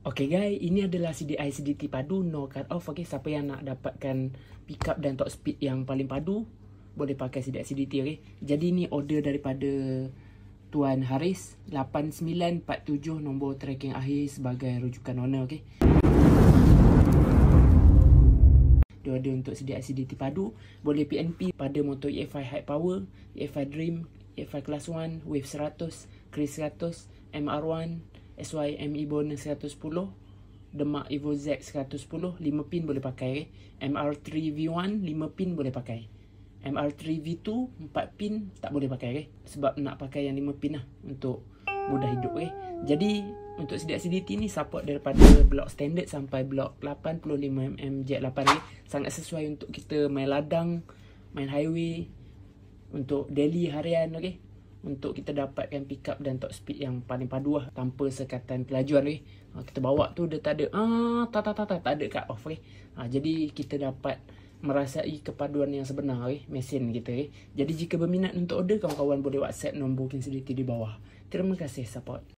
Okay guys, ini adalah CDI CDT padu no cut off. Okay, siapa yang nak dapatkan pickup dan top speed yang paling padu boleh pakai CDI CDT. Okay, jadi ni order daripada Tuan Haris 8947, nombor tracking akhir sebagai rujukan owner. Okay, dia ada untuk CDI CDT padu, boleh PNP pada motor EFI High Power, EFI Dream, EFI Class 1, Wave 100, Chris 100, MR1, SYME bonus 110, Demak Evo Z 110, 5 pin boleh pakai. MR3 V1 5 pin boleh pakai. MR3 V2 4 pin tak boleh pakai. Sebab nak pakai yang 5 pin lah untuk mudah hidup. Jadi untuk CDI CDT ni support daripada blok standard sampai blok 85mm J8. Sangat sesuai untuk kita main ladang, main highway, untuk daily harian. Untuk kita dapatkan pickup dan top speed yang paling padu lah, tanpa sekatan kelajuan. Kita bawa tu dia tak ada tak ada cut off. Jadi kita dapat merasai kepaduan yang sebenar mesin kita. Jadi jika berminat untuk order, kawan-kawan boleh WhatsApp nombor booking CDT di bawah. Terima kasih support.